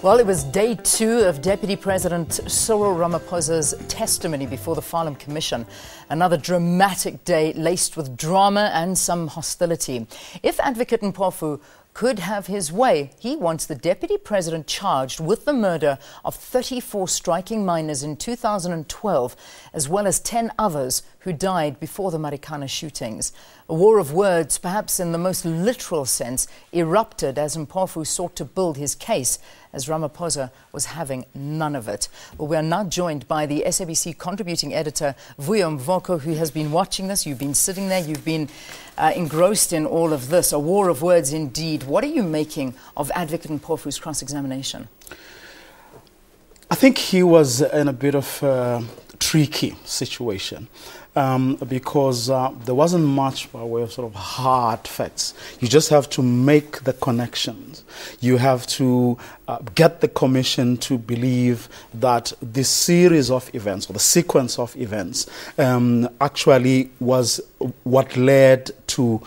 Well, it was day 2 of Deputy President Cyril Ramaphosa's testimony before the Farlam Commission. Another dramatic day laced with drama and some hostility. If Advocate Mpofu could have his way, he wants the Deputy President charged with the murder of 34 striking miners in 2012, as well as 10 others who died before the Marikana shootings. A war of words, perhaps in the most literal sense, erupted as Mpofu sought to build his case, as Ramaphosa was having none of it. Well, we are now joined by the SABC contributing editor, Vuyo Mvoko, who has been watching this. You've been sitting there, you've been engrossed in all of this. A war of words indeed. What are you making of Advocate Mpofu's cross-examination? I think he was in a bit of a tricky situation. Because there wasn't much by way of sort of hard facts. You just have to make the connections. You have to get the commission to believe that this series of events, or the sequence of events, actually was what led to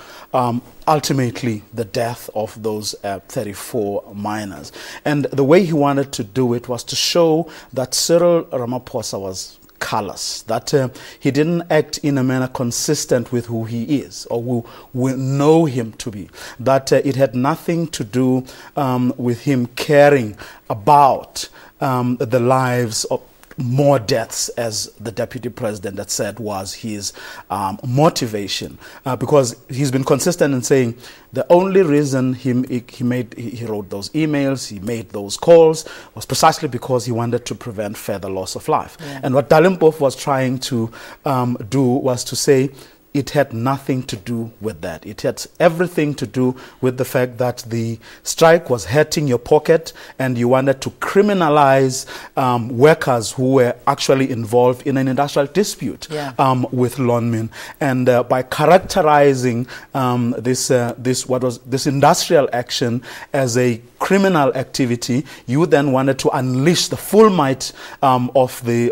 ultimately the death of those 34 miners. And the way he wanted to do it was to show that Cyril Ramaphosa was callous, that he didn't act in a manner consistent with who he is or who we know him to be, that it had nothing to do with him caring about the lives of more deaths, as the Deputy President had said was his motivation, because he's been consistent in saying the only reason he wrote those emails, he made those calls, was precisely because he wanted to prevent further loss of life. Yeah. And what Mpofu was trying to do was to say it had nothing to do with that. It had everything to do with the fact that the strike was hurting your pocket and you wanted to criminalize workers who were actually involved in an industrial dispute with lawmen. And by characterizing this industrial action as a criminal activity, you then wanted to unleash the full might of the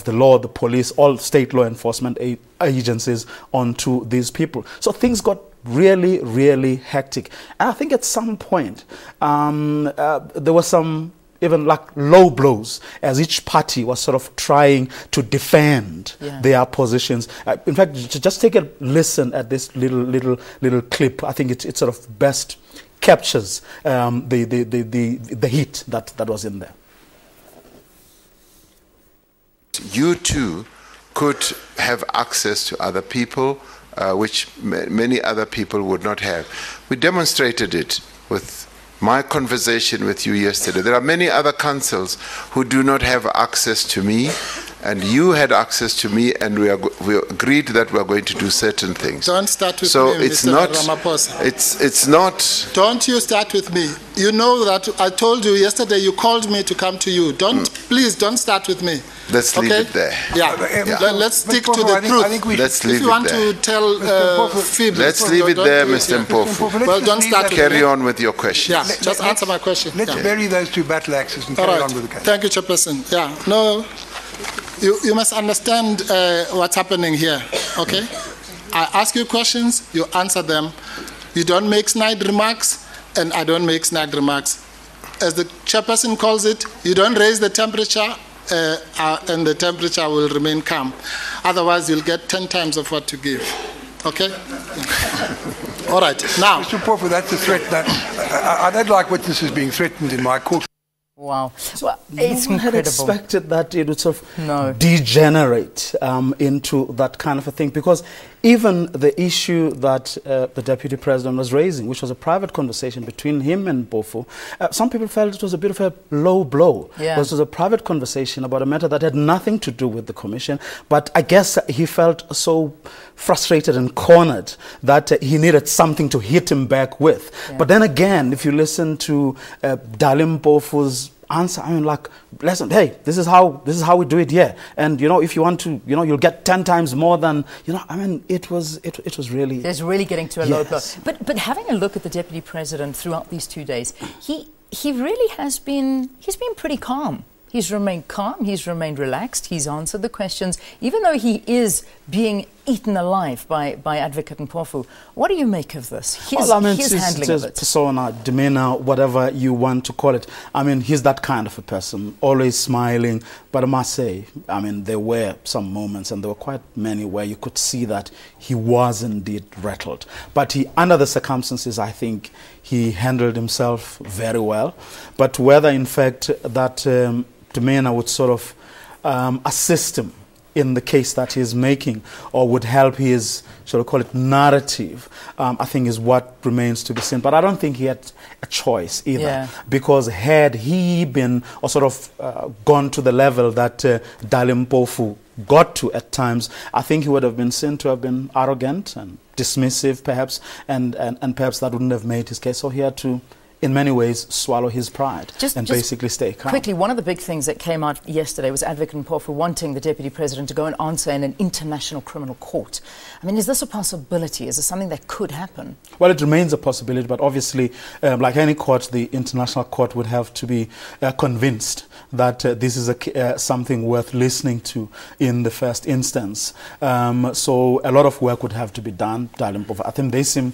law, the police, all state law enforcement agencies onto these people. So things got really, really hectic. And I think at some point there was some even like low blows as each party was sort of trying to defend their positions. In fact, just take a listen at this little clip. I think it sort of best captures the heat that was in there. You too could have access to other people, which many other people would not have. We demonstrated it with my conversation with you yesterday. There are many other councils who do not have access to me, and you had access to me, and we agreed that we are going to do certain things. Don't start with so me, it's Mr. not, Ramaphosa. It's not... Don't you start with me. You know that I told you yesterday, you called me to come to you. Please don't start with me. Let's leave it there. Yeah. Let's stick to the truth. Let's leave it there. If you want to tell fibs, let's leave it there, Mr. Mpofu. Well, don't start with Carry on with your question. Yeah, just answer my question. Let's bury those two battle axes and carry on with the case. Thank you, Chairperson. Yeah, no, you must understand what's happening here, okay? I ask you questions, you answer them. You don't make snide remarks, and I don't make snide remarks. As the Chairperson calls it, you don't raise the temperature, and the temperature will remain calm. Otherwise, you'll get 10 times of what to give. Okay? All right, now. Mr. Mpofu, that's a threat. I don't like witnesses being threatened in my court. Wow. Well, it's no one had incredible. expected that it would sort of degenerate into that kind of a thing, because even the issue that the Deputy President was raising, which was a private conversation between him and Mpofu, some people felt it was a bit of a low blow. Yeah. It was a private conversation about a matter that had nothing to do with the commission, but I guess he felt so frustrated and cornered that he needed something to hit him back with. Yeah. But then again, if you listen to Mpofu's answer, I mean, like, listen, hey, this is how we do it here, and you know, if you want to, you know, you'll get 10 times more than, you know, I mean, it was really, it's really getting to a low blow. But having a look at the Deputy President throughout these 2 days, he really has been, he's been pretty calm. He's remained calm, he's remained relaxed, he's answered the questions, even though he is being eaten alive by Advocate Mpofu. What do you make of this? His handling of it. Persona, demeanor, whatever you want to call it. I mean, he's that kind of a person, always smiling. But I must say, I mean, there were some moments, and there were quite many, where you could see that he was indeed rattled. But under the circumstances, I think he handled himself very well. But whether, in fact, that demeanor would sort of assist him in the case that he's making, or would help his, shall we call it, narrative, I think is what remains to be seen. But I don't think he had a choice either, because had he been, or sort of gone to the level that Dali Mpofu got to at times, I think he would have been seen to have been arrogant and dismissive, perhaps, and perhaps that wouldn't have made his case. So he had to, in many ways, swallow his pride and basically stay calm. Quickly, one of the big things that came out yesterday was Advocate Mpofu wanting the Deputy President to go and answer in an international criminal court. I mean, is this a possibility? Is this something that could happen? Well, it remains a possibility, but obviously, like any court, the international court would have to be convinced that this is something worth listening to in the first instance. So a lot of work would have to be done. I think they seem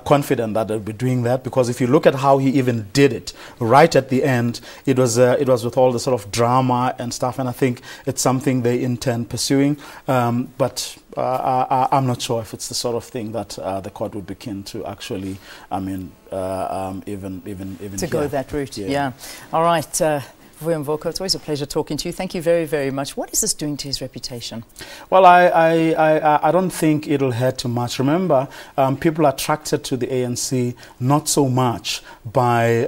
confident that they'll be doing that, because if you look at how he even did it, right at the end, it was with all the sort of drama and stuff, and I think it's something they intend pursuing. But I'm not sure if it's the sort of thing that the court would be keen to actually, I mean, even to go that route. Yeah. All right. Vuyo Mvoko, it's always a pleasure talking to you. Thank you very, very much. What is this doing to his reputation? Well, I don't think it'll hurt too much. Remember, people are attracted to the ANC not so much by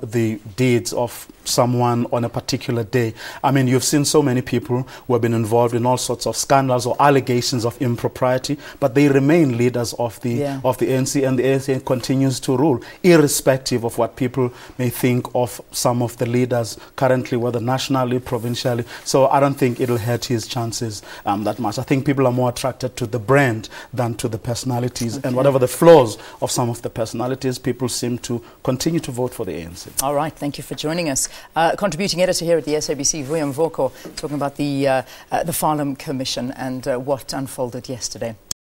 the deeds of someone on a particular day. I mean, you've seen so many people who have been involved in all sorts of scandals or allegations of impropriety, but they remain leaders of the ANC, and the ANC continues to rule, irrespective of what people may think of some of the leaders currently, whether nationally, provincially. So I don't think it'll hurt his chances that much. I think people are more attracted to the brand than to the personalities, and whatever the flaws of some of the personalities, people seem to continue to vote for the ANC. All right, thank you for joining us. Contributing editor here at the SABC, Vuyo Mvoko, talking about the Farlam Commission and what unfolded yesterday.